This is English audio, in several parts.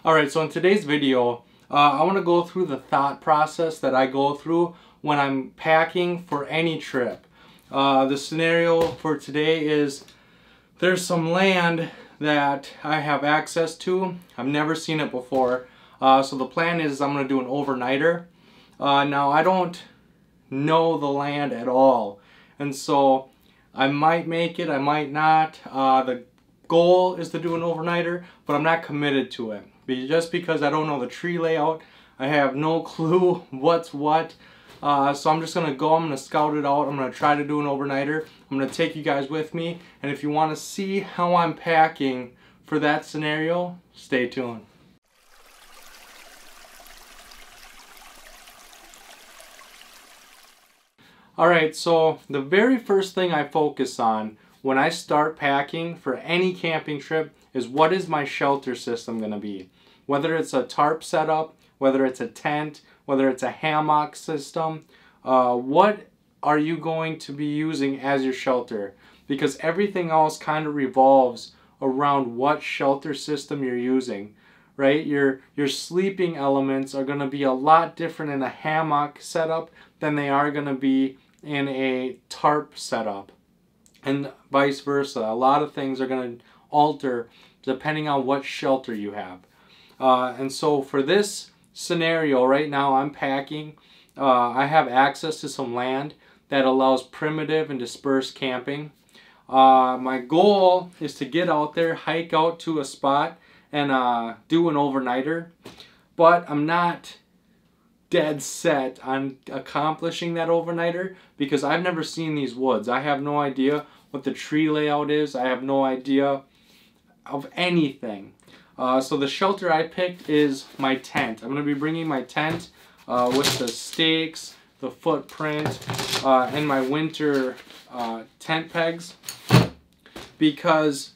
Alright, so in today's video, I want to go through the thought process that I go through when I'm packing for any trip. The scenario for today is there's some land that I have access to. I've never seen it before. So the plan is I'm going to do an overnighter. Now I don't know the land at all, and so I might make it, I might not. The goal is to do an overnighter, but I'm not committed to it. Just because I don't know the tree layout, I have no clue what's what. So I'm just going to go, I'm going to scout it out, I'm going to try to do an overnighter. I'm going to take you guys with me, and if you want to see how I'm packing for that scenario, stay tuned. Alright, so the very first thing I focus on when I start packing for any camping trip is what is my shelter system going to be. Whether it's a tarp setup, whether it's a tent, whether it's a hammock system, what are you going to be using as your shelter? Because everything else kind of revolves around what shelter system you're using, right? Your sleeping elements are going to be a lot different in a hammock setup than they are going to be in a tarp setup, and vice versa. A lot of things are going to alter depending on what shelter you have. And so for this scenario right now, I'm packing. I have access to some land that allows primitive and dispersed camping. My goal is to get out there, hike out to a spot, and do an overnighter, but I'm not dead set on accomplishing that overnighter because I've never seen these woods. I have no idea what the tree layout is. I have no idea of anything. So the shelter I picked is my tent. I'm going to be bringing my tent with the stakes, the footprint, and my winter tent pegs, because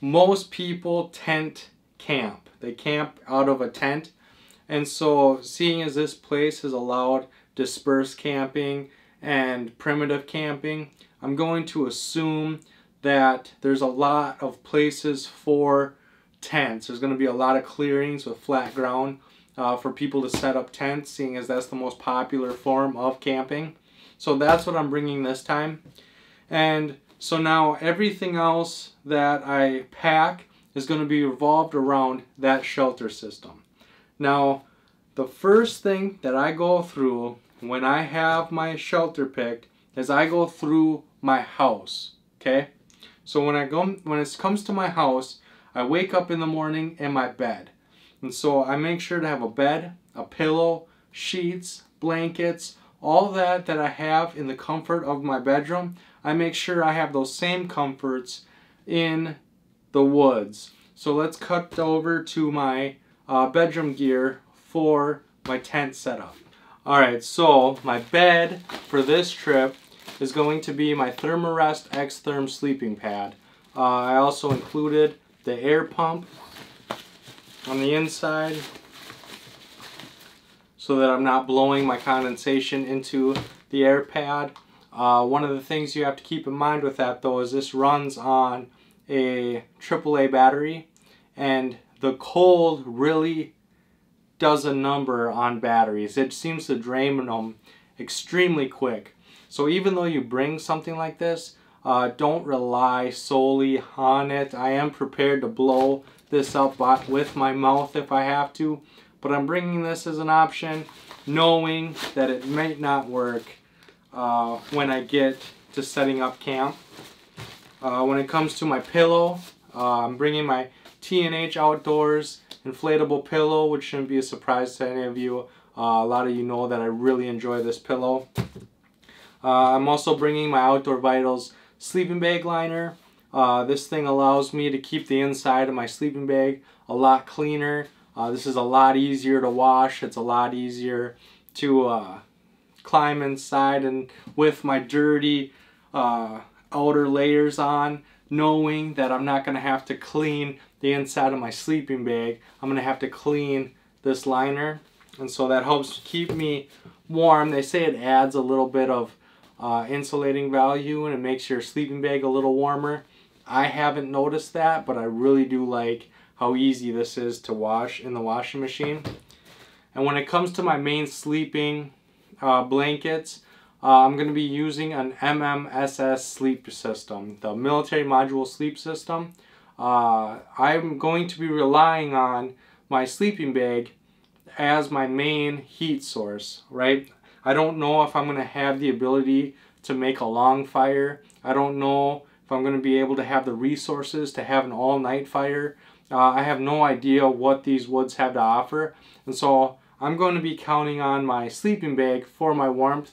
most people tent camp. They camp out of a tent. And so, seeing as this place has allowed dispersed camping and primitive camping, I'm going to assume that there's a lot of places for tents. There's going to be a lot of clearings with flat ground for people to set up tents, seeing as that's the most popular form of camping. So that's what I'm bringing this time. And so now everything else that I pack is going to be revolved around that shelter system. Now, the first thing that I go through when I have my shelter picked is I go through my house, okay? So when it comes to my house, I wake up in the morning in my bed. And so I make sure to have a bed, a pillow, sheets, blankets, all that I have in the comfort of my bedroom. I make sure I have those same comforts in the woods. So let's cut over to my bedroom gear for my tent setup. Alright, so my bed for this trip is going to be my Thermarest X-Therm sleeping pad. I also included the air pump on the inside so that I'm not blowing my condensation into the air pad. One of the things you have to keep in mind with that though is this runs on a AAA battery, and the cold really does a number on batteries. It seems to drain them extremely quick. So even though you bring something like this, don't rely solely on it. I am prepared to blow this up with my mouth if I have to, but I'm bringing this as an option, knowing that it might not work when I get to setting up camp. When it comes to my pillow, I'm bringing my T&H Outdoors inflatable pillow, which shouldn't be a surprise to any of you. A lot of you know that I really enjoy this pillow. I'm also bringing my Outdoor Vitals sleeping bag liner. This thing allows me to keep the inside of my sleeping bag a lot cleaner. This is a lot easier to wash. It's a lot easier to climb inside, and with my dirty outer layers on, knowing that I'm not going to have to clean the inside of my sleeping bag, I'm going to have to clean this liner, and so that helps keep me warm. They say it adds a little bit of insulating value and it makes your sleeping bag a little warmer. I haven't noticed that, but I really do like how easy this is to wash in the washing machine. And when it comes to my main sleeping blankets, I'm going to be using an MMSS sleep system, the military module sleep system. I'm going to be relying on my sleeping bag as my main heat source, right? I don't know if I'm going to have the ability to make a long fire. I don't know if I'm going to be able to have the resources to have an all-night fire. I have no idea what these woods have to offer, and so I'm going to be counting on my sleeping bag for my warmth,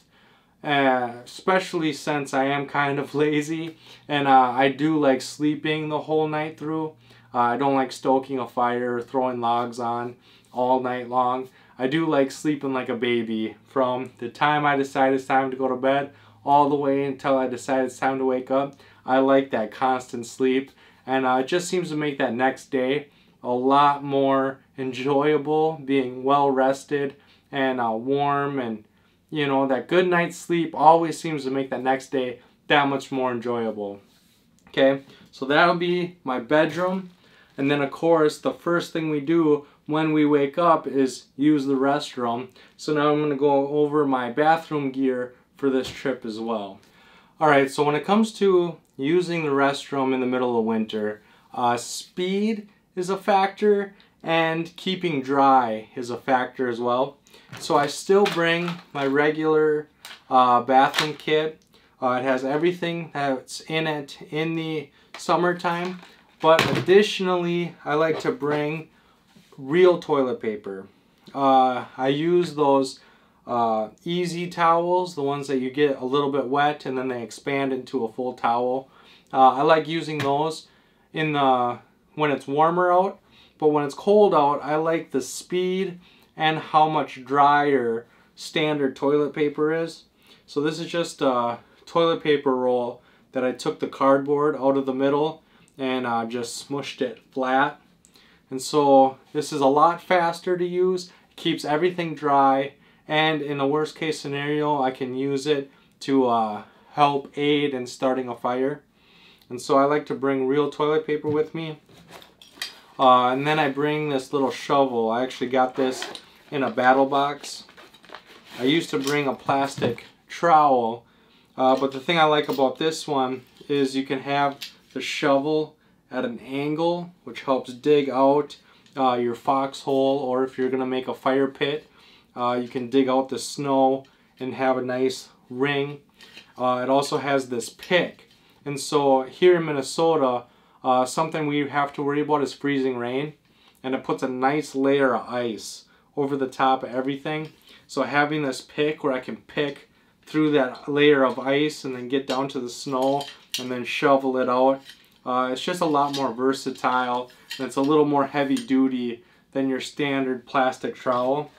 especially since I am kind of lazy and I do like sleeping the whole night through. I don't like stoking a fire or throwing logs on all night long. I do like sleeping like a baby from the time I decide it's time to go to bed all the way until I decide it's time to wake up. I like that constant sleep, and it just seems to make that next day a lot more enjoyable, being well rested and warm, and you know, that good night's sleep always seems to make that next day that much more enjoyable. Okay, so that'll be my bedroom, and then of course the first thing we do when we wake up is use the restroom. So now I'm going to go over my bathroom gear for this trip as well. Alright, so when it comes to using the restroom in the middle of winter, speed is a factor and keeping dry is a factor as well. So I still bring my regular bathroom kit. It has everything that's in it in the summertime, but additionally I like to bring real toilet paper. I use those easy towels, the ones that you get a little bit wet and then they expand into a full towel. I like using those in when it's warmer out, but when it's cold out I like the speed and how much drier standard toilet paper is. So this is just a toilet paper roll that I took the cardboard out of the middle and just smushed it flat. And so this is a lot faster to use, it keeps everything dry, and in a worst case scenario I can use it to help aid in starting a fire. And so I like to bring real toilet paper with me. And then I bring this little shovel. I actually got this in a battle box. I used to bring a plastic trowel, but the thing I like about this one is you can have the shovel at an angle, which helps dig out your foxhole, or if you're going to make a fire pit, you can dig out the snow and have a nice ring. It also has this pick, and so here in Minnesota, something we have to worry about is freezing rain, and it puts a nice layer of ice over the top of everything. So having this pick where I can pick through that layer of ice and then get down to the snow and then shovel it out, it's just a lot more versatile, and it's a little more heavy duty than your standard plastic trowel.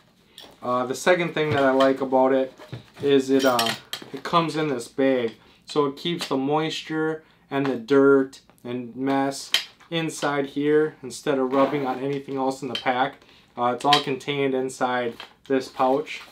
The second thing that I like about it is it comes in this bag, so it keeps the moisture and the dirt and mess inside here instead of rubbing on anything else in the pack. It's all contained inside this pouch.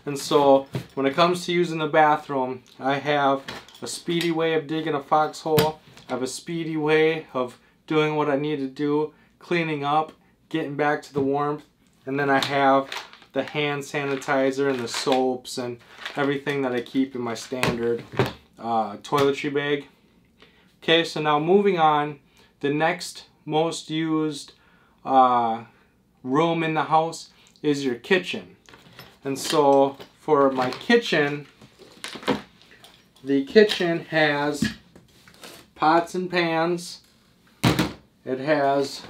And so when it comes to using the bathroom, I have a speedy way of digging a foxhole. I have a speedy way of doing what I need to do, cleaning up, getting back to the warmth, and then I have the hand sanitizer and the soaps and everything that I keep in my standard toiletry bag. Okay, so now moving on, the next most used room in the house is your kitchen. And so for my kitchen, the kitchen has pots and pans, it has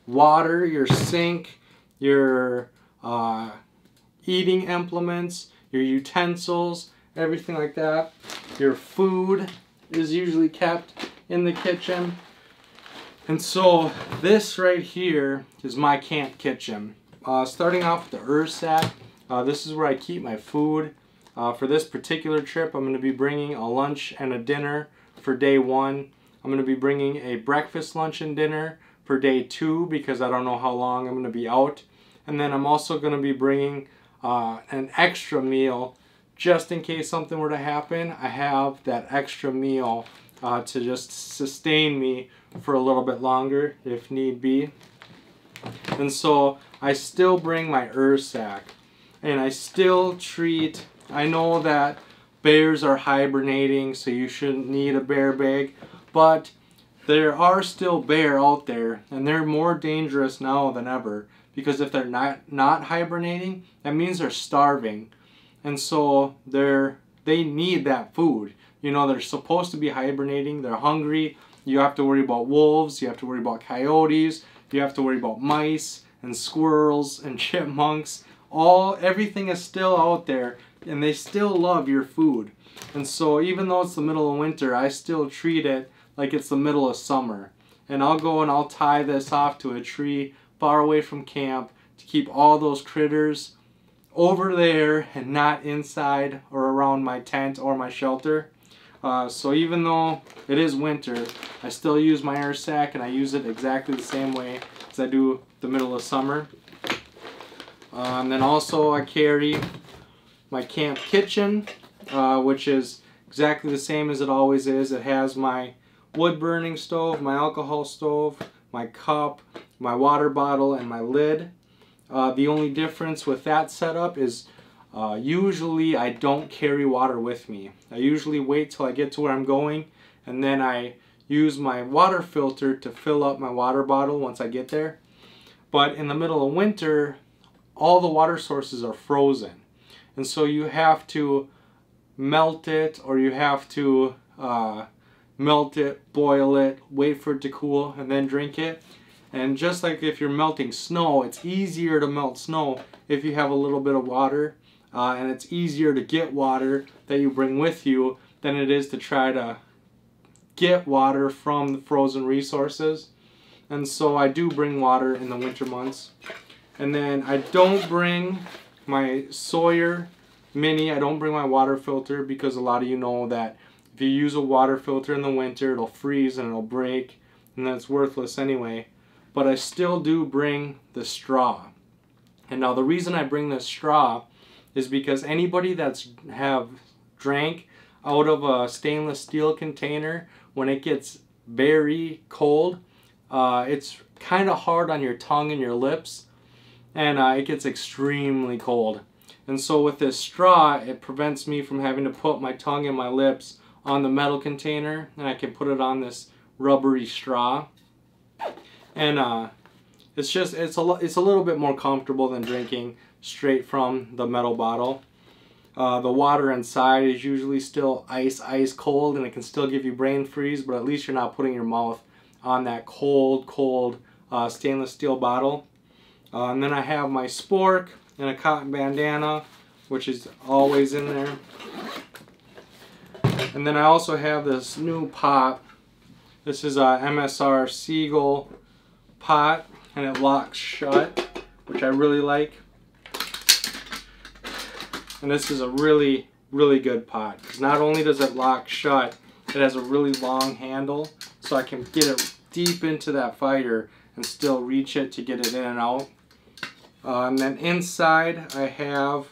water, your sink, your eating implements, your utensils, everything like that. Your food is usually kept in the kitchen. And so this right here is my camp kitchen. Starting off with the Ursack, this is where I keep my food. For this particular trip, I'm going to be bringing a lunch and a dinner for day 1. I'm going to be bringing a breakfast, lunch, and dinner for day 2 because I don't know how long I'm going to be out. And then I'm also going to be bringing an extra meal just in case something were to happen. I have that extra meal to just sustain me for a little bit longer if need be. And so I still bring my sack, and I still treat, I know that bears are hibernating, so you shouldn't need a bear bag, but there are still bear out there, and they're more dangerous now than ever, because if they're not hibernating, that means they're starving, and so they need that food. You know, they're supposed to be hibernating, they're hungry. You have to worry about wolves, you have to worry about coyotes, you have to worry about mice and squirrels and chipmunks. Everything is still out there, and they still love your food. And so even though it's the middle of winter, I still treat it like it's the middle of summer. And I'll go and I'll tie this off to a tree far away from camp to keep all those critters over there and not inside or around my tent or my shelter. So even though it is winter, I still use my sack, and I use it exactly the same way as I do the middle of summer. And then also I carry my camp kitchen, which is exactly the same as it always is. It has my wood burning stove, my alcohol stove, my cup, my water bottle, and my lid. The only difference with that setup is usually I don't carry water with me. I usually wait till I get to where I'm going, and then I use my water filter to fill up my water bottle once I get there. But in the middle of winter, all the water sources are frozen, and so you have to melt it, or you have to melt it, boil it, wait for it to cool, and then drink it. And just like if you're melting snow, it's easier to melt snow if you have a little bit of water, and it's easier to get water that you bring with you than it is to try to get water from the frozen resources. And so I do bring water in the winter months. And then I don't bring my Sawyer Mini, I don't bring my water filter, because a lot of you know that if you use a water filter in the winter, it'll freeze and it'll break, and that's worthless anyway. But I still do bring the straw. And now the reason I bring this straw is because anybody that's have drank out of a stainless steel container, when it gets very cold, it's kind of hard on your tongue and your lips, and it gets extremely cold. And so with this straw, it prevents me from having to put my tongue and my lips on the metal container, and I can put it on this rubbery straw. And it's a little bit more comfortable than drinking straight from the metal bottle. The water inside is usually still ice cold, and it can still give you brain freeze, but at least you're not putting your mouth on that cold stainless steel bottle. And then I have my spork and a cotton bandana, which is always in there. And then I also have this new pot. This is a MSR Seagull pot, and it locks shut, which I really like. And this is a really good pot, because not only does it lock shut, it has a really long handle, so I can get it deep into that fighter and still reach it to get it in and out. And then inside I have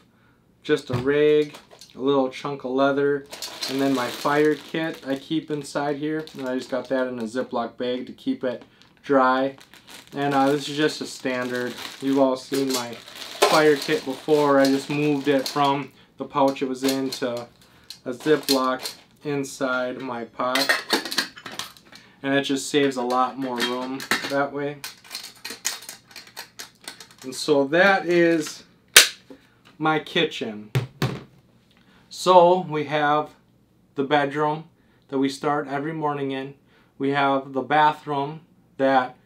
just a rag, a little chunk of leather, and then my fire kit I keep inside here, and I just got that in a Ziploc bag to keep it dry. And this is just a standard. You've all seen my fire kit before. I just moved it from the pouch it was in to a Ziploc inside my pot, and it just saves a lot more room that way. And so that is my kitchen. So we have the bedroom that we start every morning in. We have the bathroom that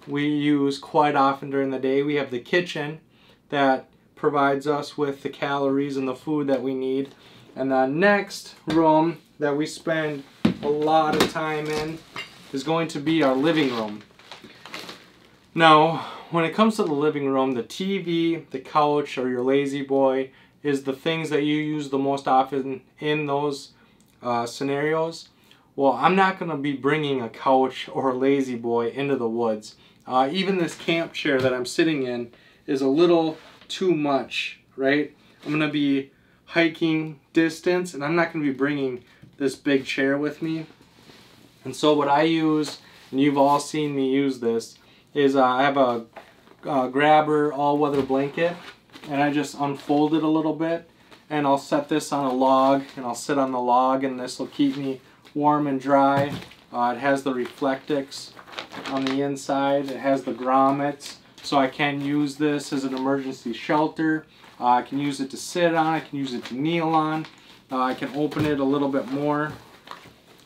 we use quite often during the day. We have the kitchen that provides us with the calories and the food that we need. And the next room that we spend a lot of time in is going to be our living room. Now, when it comes to the living room, the TV, the couch, or your lazy boy is the things that you use the most often in those scenarios. Well, I'm not going to be bringing a couch or a lazy boy into the woods. Even this camp chair that I'm sitting in is a little too much, right? I'm going to be hiking distance, and I'm not going to be bringing this big chair with me. And so what I use and you've all seen me use this, is I have a grabber all-weather blanket, and I just unfold it a little bit, and I'll set this on a log, and I'll sit on the log, and this will keep me warm and dry. It has the Reflectix on the inside. It has the grommets, so I can use this as an emergency shelter. I can use it to sit on, I can use it to kneel on. I can open it a little bit more,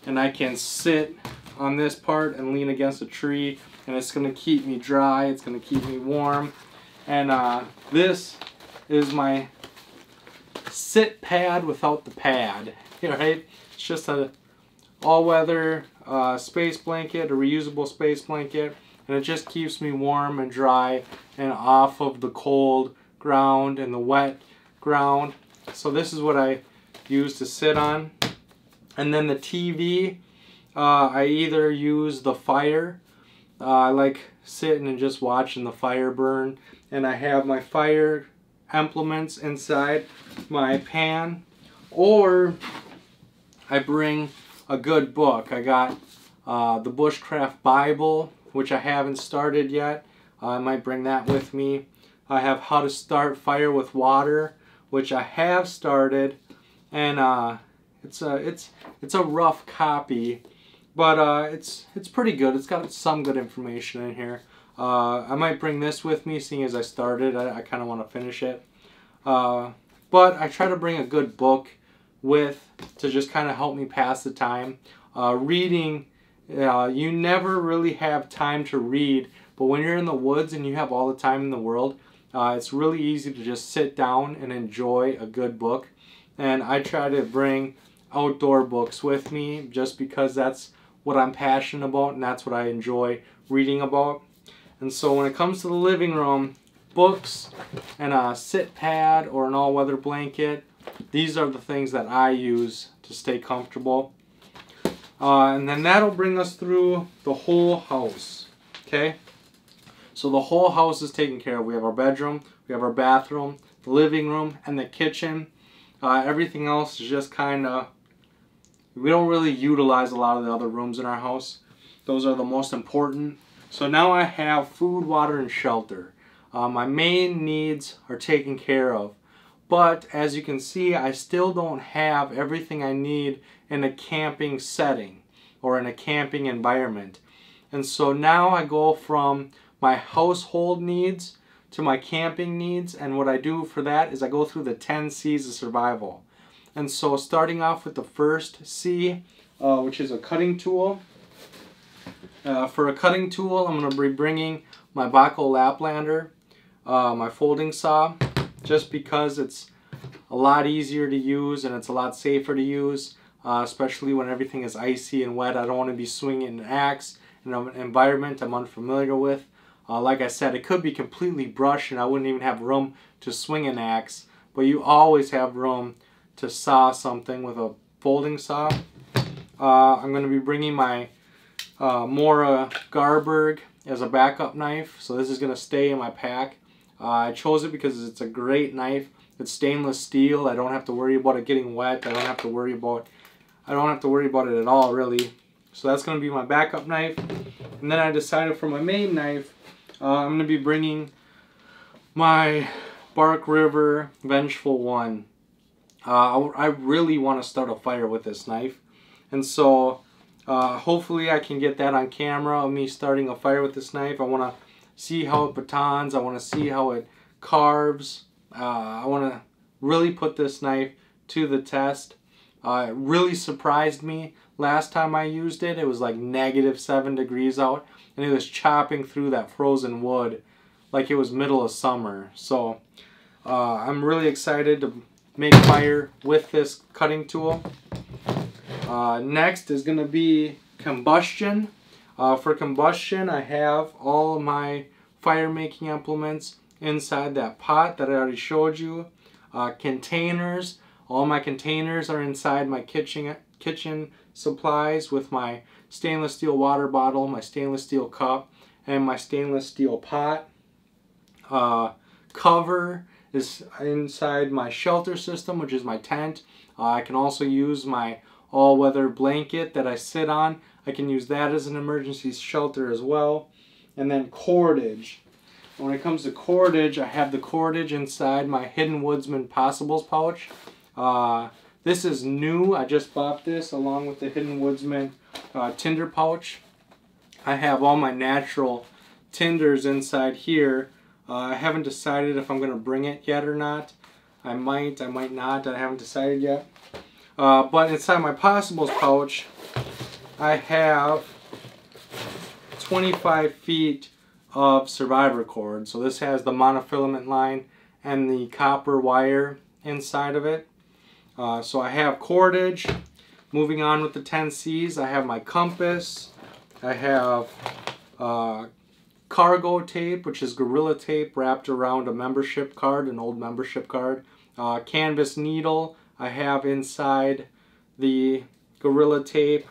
and I can sit on this part and lean against a tree, and it's going to keep me dry, it's going to keep me warm. And this is my sit pad without the pad, right? It's just a all-weather space blanket, a reusable space blanket, and it just keeps me warm and dry and off of the cold ground and the wet ground. So this is what I use to sit on. And then the TV, I either use the fire. I like sitting and just watching the fire burn, and I have my fire implements inside my pan, or I bring a good book. I got the Woodcraft Bible, which I haven't started yet. I might bring that with me. I have How to Start Fire with Water, which I have started, and it's a rough copy, but it's pretty good. It's got some good information in here. I might bring this with me, seeing as I started. I kind of want to finish it, but I try to bring a good book with to just kind of help me pass the time. Reading, you never really have time to read, but when you're in the woods and you have all the time in the world, it's really easy to just sit down and enjoy a good book. And I try to bring outdoor books with me just because that's what I'm passionate about and that's what I enjoy reading about. And so when it comes to the living room, books and a sit pad or an all-weather blanket, these are the things that I use to stay comfortable. And then that'll bring us through the whole house. Okay? So the whole house is taken care of. We have our bedroom, we have our bathroom, the living room, and the kitchen. Everything else is just kind of, we don't really utilize a lot of the other rooms in our house. Those are the most important. So now I have food, water, and shelter. My main needs are taken care of. But as you can see, I still don't have everything I need in a camping setting or in a camping environment. And so now I go from my household needs to my camping needs, and what I do for that is I go through the 10 C's of survival. And so starting off with the first C, which is a cutting tool. For a cutting tool, I'm going to be bringing my Baco Laplander, my folding saw, just because it's a lot easier to use and it's a lot safer to use, especially when everything is icy and wet. I don't want to be swinging an axe in an environment I'm unfamiliar with. Like I said, it could be completely brushed and I wouldn't even have room to swing an axe, but you always have room to saw something with a folding saw. I'm going to be bringing my Mora Garberg as a backup knife, so this is going to stay in my pack. I chose it because it's a great knife. It's stainless steel. I don't have to worry about it getting wet. I don't have to worry about it at all, really. So that's going to be my backup knife. And then I decided for my main knife, I'm going to be bringing my Bark River Vengeful One. I really want to start a fire with this knife, and so hopefully I can get that on camera of me starting a fire with this knife. I want to see how it batons. I want to see how it carves. I want to really put this knife to the test. It really surprised me last time I used it. It was like -7 degrees out, and it was chopping through that frozen wood like it was middle of summer. So I'm really excited to make fire with this cutting tool. Next is going to be combustion. For combustion, I have all of my fire making implements inside that pot that I already showed you. Containers, all my containers are inside my kitchen supplies with my stainless steel water bottle, my stainless steel cup, and my stainless steel pot. Cover is inside my shelter system, which is my tent. I can also use my all-weather blanket that I sit on. I can use that as an emergency shelter as well. And then cordage. When it comes to cordage, I have the cordage inside my Hidden Woodsman Possibles pouch. This is new. I just bought this along with the Hidden Woodsman tinder pouch. I have all my natural tinders inside here. I haven't decided if I'm going to bring it yet or not. I might not. I haven't decided yet. But inside my Possibles pouch, I have 25 feet of survivor cord. So this has the monofilament line and the copper wire inside of it. So I have cordage. Moving on with the 10Cs, I have my compass. I have cargo tape, which is Gorilla Tape wrapped around a membership card, an old membership card. Canvas needle I have inside the Gorilla Tape.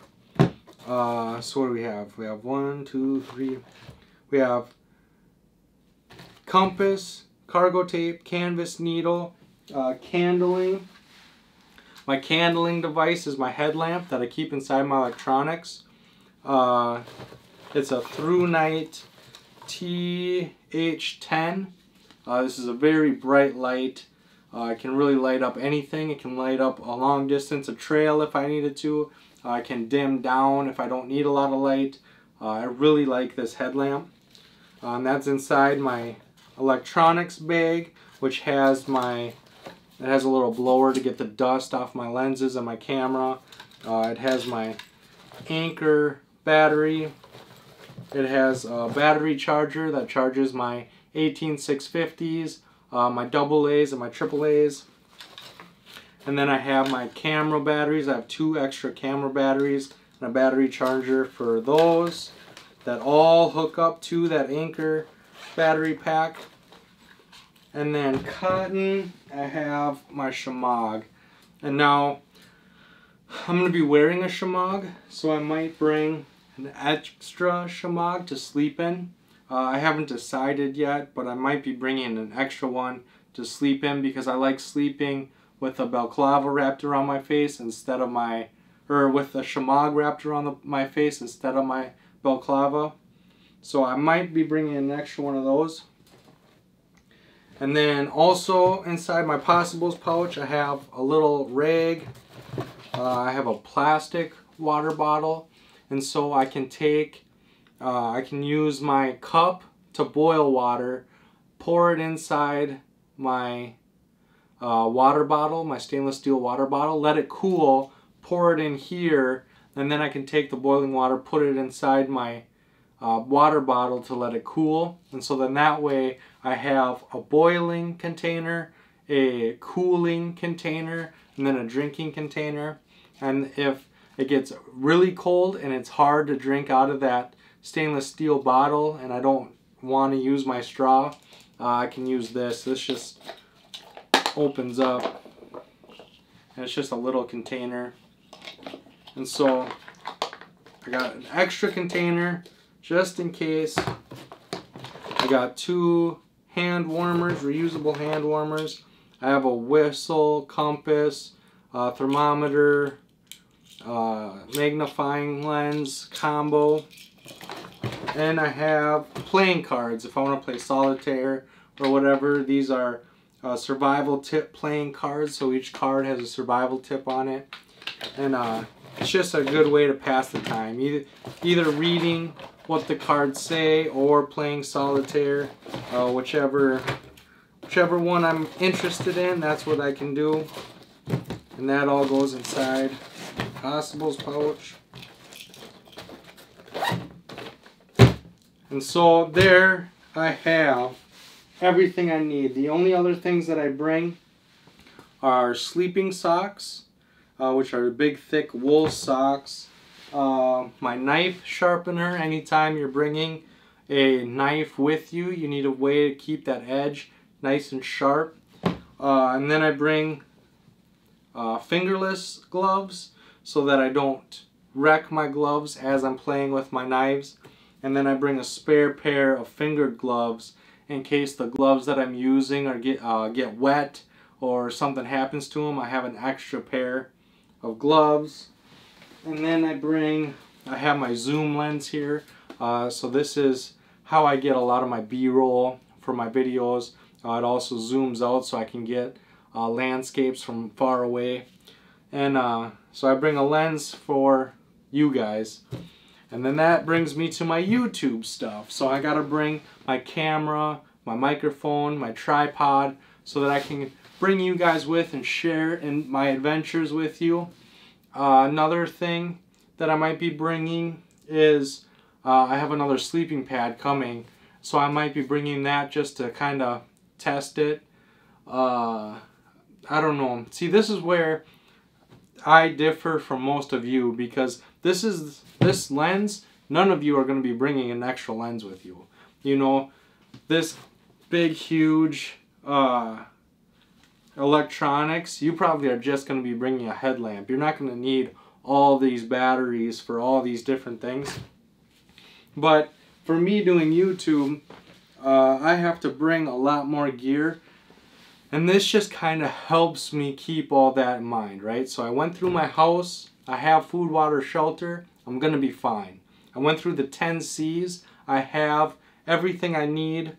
So what do we have? We have 1, 2, 3. We have compass, cargo tape, canvas needle, candling. My candling device is my headlamp that I keep inside my electronics. It's a Through Night TH10. This is a very bright light. It can really light up anything. It can light up a long distance, a trail if I needed to. I can dim down if I don't need a lot of light. I really like this headlamp. And that's inside my electronics bag, which has it has a little blower to get the dust off my lenses and my camera. It has my Anchor battery. It has a battery charger that charges my 18650s, my AA's and my AAA's. And then I have my camera batteries. I have 2 extra camera batteries and a battery charger for those that all hook up to that Anchor battery pack. And then cotton, I have my shemagh. And now I'm going to be wearing a shemagh, so I might bring an extra shemagh to sleep in. I haven't decided yet, but I might be bringing an extra one to sleep in because I like sleeping with a balaclava wrapped around my face instead of with a shemagh wrapped around my face instead of my balaclava. So I might be bringing an extra one of those. And then also inside my Possibles pouch, I have a little rag. I have a plastic water bottle, and so I can use my cup to boil water, pour it inside my water bottle, my stainless steel water bottle, let it cool, pour it in here, and then I can take the boiling water, put it inside my water bottle to let it cool. And so then that way I have a boiling container, a cooling container, and then a drinking container. And if it gets really cold and it's hard to drink out of that stainless steel bottle and I don't want to use my straw, I can use this. This just opens up and it's just a little container. And so I got an extra container just in case. I got 2 hand warmers, reusable hand warmers. I have a whistle, compass, thermometer, magnifying lens combo, and I have playing cards if I want to play solitaire or whatever. These are survival tip playing cards, so each card has a survival tip on it, and it's just a good way to pass the time, either reading what the cards say or playing solitaire. Whichever one I'm interested in, that's what I can do. And that all goes inside the Possibles pouch. And so there I have everything I need. The only other things that I bring are sleeping socks, which are big thick wool socks. My knife sharpener. Anytime you're bringing a knife with you, you need a way to keep that edge nice and sharp. And then I bring fingerless gloves so that I don't wreck my gloves as I'm playing with my knives. And then I bring a spare pair of fingered gloves in case the gloves that I'm using get wet or something happens to them. I have an extra pair of gloves. And then I bring I have my zoom lens here. So this is how I get a lot of my B-roll for my videos. It also zooms out so I can get landscapes from far away. And so I bring a lens for you guys. And then that brings me to my YouTube stuff. So I gotta bring my camera, my microphone, my tripod, so that I can bring you guys with and share in my adventures with you. Another thing that I might be bringing is I have another sleeping pad coming, so I might be bringing that just to kind of test it. I don't know. See, this is where I differ from most of you, because this lens, none of you are going to be bringing an extra lens with you. You know, this big, huge electronics, you probably are just going to be bringing a headlamp. You're not going to need all these batteries for all these different things. But for me doing YouTube, I have to bring a lot more gear. And this just kind of helps me keep all that in mind, right? So I went through my house. I have food, water, shelter. I'm going to be fine. I went through the 10 C's. I have everything I need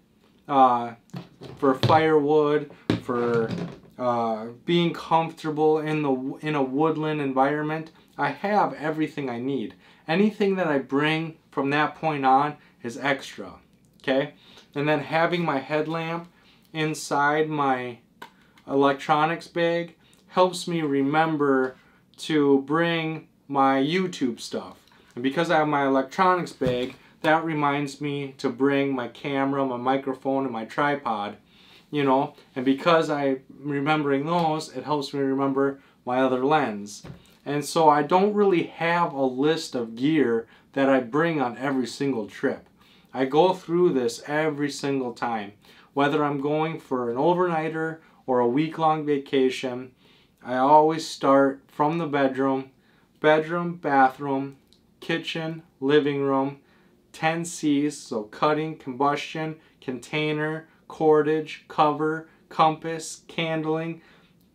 for firewood, for being comfortable in a woodland environment. I have everything I need. Anything that I bring from that point on is extra, okay? And then having my headlamp inside my electronics bag helps me remember to bring my YouTube stuff. And because I have my electronics bag, that reminds me to bring my camera, my microphone, and my tripod, you know. And because I'm remembering those, it helps me remember my other lens. And so I don't really have a list of gear that I bring on every single trip. I go through this every single time. Whether I'm going for an overnighter or a week-long vacation, I always start from the bedroom, bathroom, kitchen, living room, 10 C's, so cutting, combustion, container, cordage, cover, compass, candling,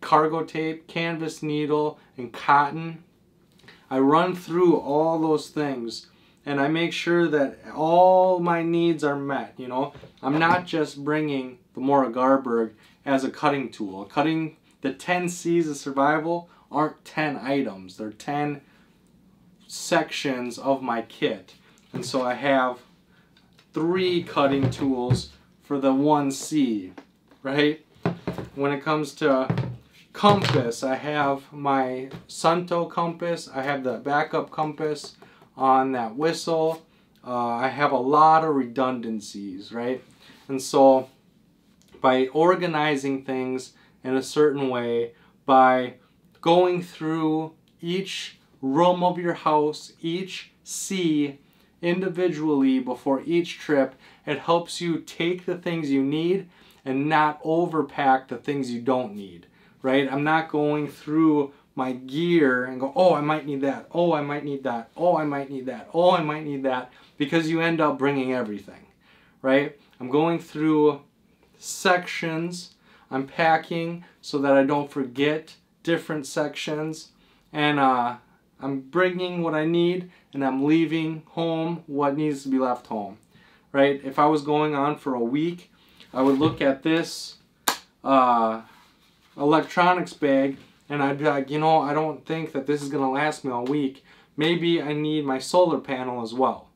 cargo tape, canvas needle, and cotton. I run through all those things and I make sure that all my needs are met, you know. I'm not just bringing the Mora Garberg as a cutting tool. The 10 C's of survival aren't 10 items. They're 10 sections of my kit. And so I have 3 cutting tools for the 1 C, right? When it comes to compass, I have my Sunto compass. I have the backup compass on that whistle. I have a lot of redundancies, right? And so by organizing things in a certain way, by going through each room of your house, each C individually before each trip, it helps you take the things you need and not overpack the things you don't need, right? I'm not going through my gear and go, oh, I might need that, oh, I might need that, oh, I might need that, oh, I might need that, because you end up bringing everything, right? I'm going through sections. I'm packing so that I don't forget different sections, and I'm bringing what I need and I'm leaving home what needs to be left home, right? If I was going on for a week, I would look at this electronics bag and I'd be like, you know, I don't think that this is going to last me all week. Maybe I need my solar panel as well,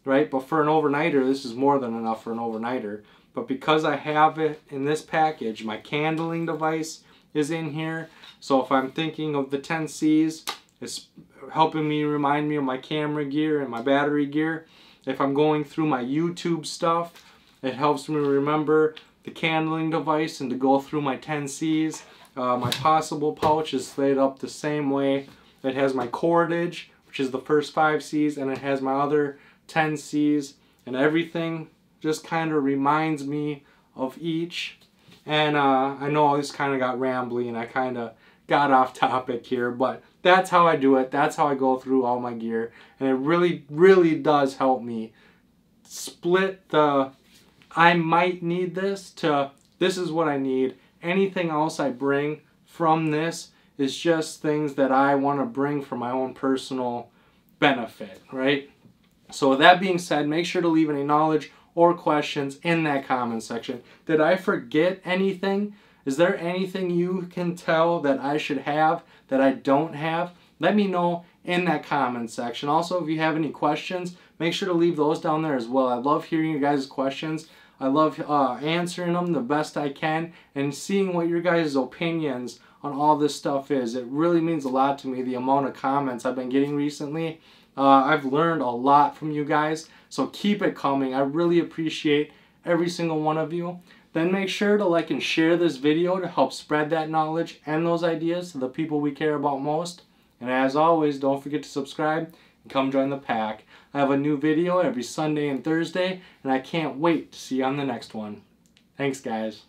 right? But for an overnighter, this is more than enough for an overnighter. But because I have it in this package, my candling device is in here. So if I'm thinking of the 10 C's, it's helping me remind me of my camera gear and my battery gear. If I'm going through my YouTube stuff, it helps me remember the candling device and to go through my 10 C's. My possible pouch is laid up the same way. It has my cordage, which is the first 5 C's, and it has my other 10 C's, and everything just kind of reminds me of each. And I know this kind of got rambly and I kind of got off topic here, but that's how I do it. That's how I go through all my gear, and it really, really does help me split the I might need this to this is what I need. Anything else I bring from this is just things that I want to bring for my own personal benefit, right? So with that being said, make sure to leave any knowledge or questions in that comment section. Did I forget anything? Is there anything you can tell that I should have that I don't have? Let me know in that comment section. Also, if you have any questions, make sure to leave those down there as well. I love hearing your guys' questions. I love answering them the best I can and seeing what your guys' opinions on all this stuff is. It really means a lot to me, the amount of comments I've been getting recently. I've learned a lot from you guys, so keep it coming. I really appreciate every single one of you. Then make sure to like and share this video to help spread that knowledge and those ideas to the people we care about most. And as always, don't forget to subscribe and come join the pack. I have a new video every Sunday and Thursday, and I can't wait to see you on the next one. Thanks, guys.